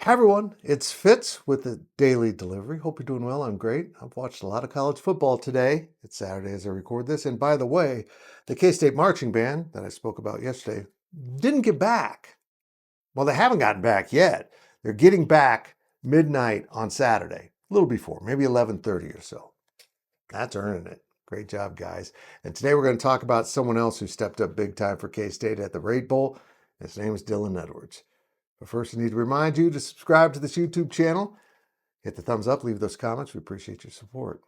Hi everyone, it's Fitz with the Daily Delivery. Hope you're doing well. I'm great. I've watched a lot of college football today. It's Saturday as I record this. And by the way, the K-State marching band that I spoke about yesterday didn't get back. Well, they haven't gotten back yet. They're getting back midnight on Saturday, a little before, maybe 11:30 or so. That's earning it. Great job, guys. And today we're going to talk about someone else who stepped up big time for K-State at the Rate Bowl. His name is Dylan Edwards. But first, I need to remind you to subscribe to this YouTube channel. Hit the thumbs up, leave those comments. We appreciate your support.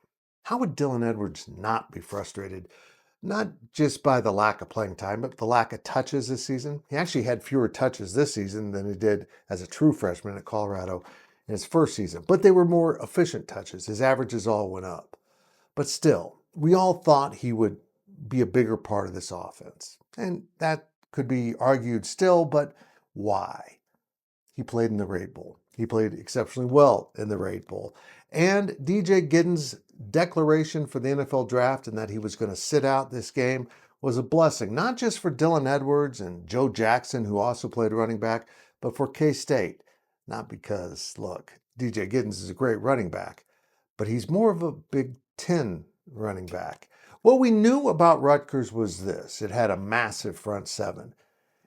How would Dylan Edwards not be frustrated? Not just by the lack of playing time, but the lack of touches this season. He actually had fewer touches this season than he did as a true freshman at Colorado in his first season. But they were more efficient touches. His averages all went up. But still, we all thought he would be a bigger part of this offense. And that could be argued still, but why? He played in the Rate Bowl. He played exceptionally well in the Rate Bowl. And DJ Giddens' declaration for the NFL draft and that he was going to sit out this game was a blessing, not just for Dylan Edwards and Joe Jackson, who also played running back, but for K-State. Not because, look, DJ Giddens is a great running back, but he's more of a Big Ten running back. What we knew about Rutgers was this. It had a massive front seven,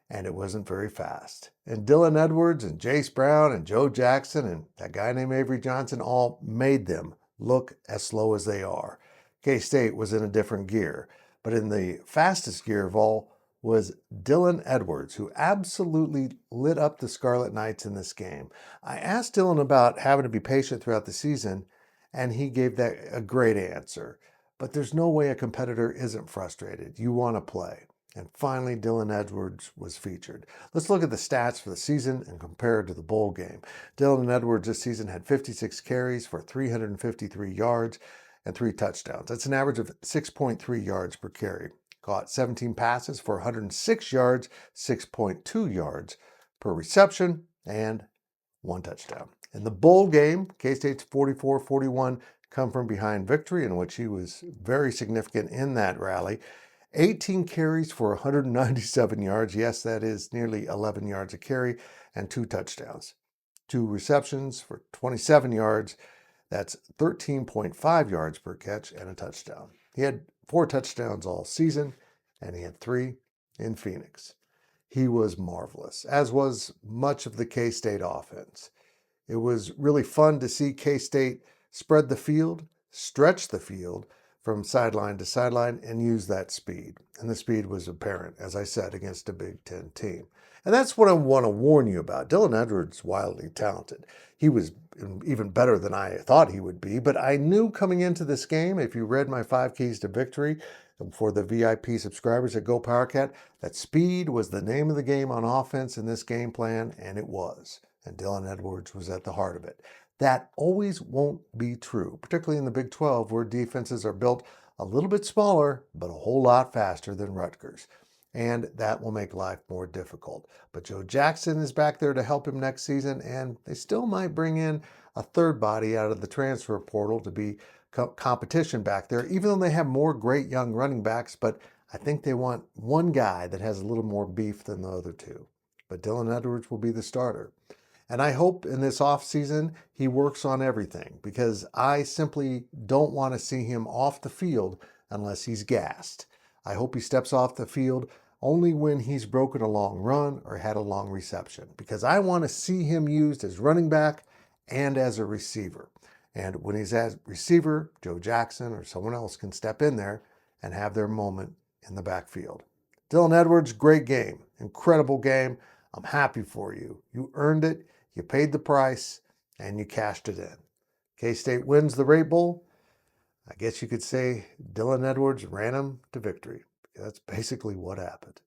and it wasn't very fast. And Dylan Edwards and Jace Brown and Joe Jackson and that guy named Avery Johnson all made them look as slow as they are. K-State was in a different gear, but in the fastest gear of all was Dylan Edwards, who absolutely lit up the Scarlet Knights in this game. I asked Dylan about having to be patient throughout the season, and he gave that a great answer. But there's no way a competitor isn't frustrated. You want to play. And finally, Dylan Edwards was featured. Let's look at the stats for the season and compare it to the bowl game. Dylan Edwards this season had 56 carries for 353 yards and 3 touchdowns. That's an average of 6.3 yards per carry. Caught 17 passes for 106 yards, 6.2 yards per reception, and 1 touchdown. In the bowl game, K-State's 44-41 come from behind victory, in which he was very significant in that rally. 18 carries for 197 yards. Yes, that is nearly 11 yards a carry, and 2 touchdowns. 2 receptions for 27 yards. That's 13.5 yards per catch and a touchdown. He had 4 touchdowns all season, and he had 3 in Phoenix. He was marvelous, as was much of the K-State offense. It was really fun to see K-State spread the field, stretch the field, from sideline to sideline and use that speed. And the speed was apparent, as I said, against a Big Ten team. And that's what I want to warn you about. Dylan Edwards is wildly talented. He was even better than I thought he would be, but I knew coming into this game, if you read my 5 keys to victory for the VIP subscribers at GoPowercat, that speed was the name of the game on offense in this game plan, and it was. And Dylan Edwards was at the heart of it. That always won't be true, particularly in the Big 12, where defenses are built a little bit smaller, but a whole lot faster than Rutgers. And that will make life more difficult. But Joe Jackson is back there to help him next season, and they still might bring in a third body out of the transfer portal to be competition back there, even though they have more great young running backs. But I think they want one guy that has a little more beef than the other two. But Dylan Edwards will be the starter. And I hope in this offseason he works on everything, because I simply don't want to see him off the field unless he's gassed. I hope he steps off the field only when he's broken a long run or had a long reception, because I want to see him used as running back and as a receiver. And when he's as receiver, Joe Jackson or someone else can step in there and have their moment in the backfield. Dylan Edwards, great game, incredible game. I'm happy for you. You earned it, you paid the price, and you cashed it in. K-State wins the Rate Bowl. I guess you could say Dylan Edwards ran him to victory. That's basically what happened.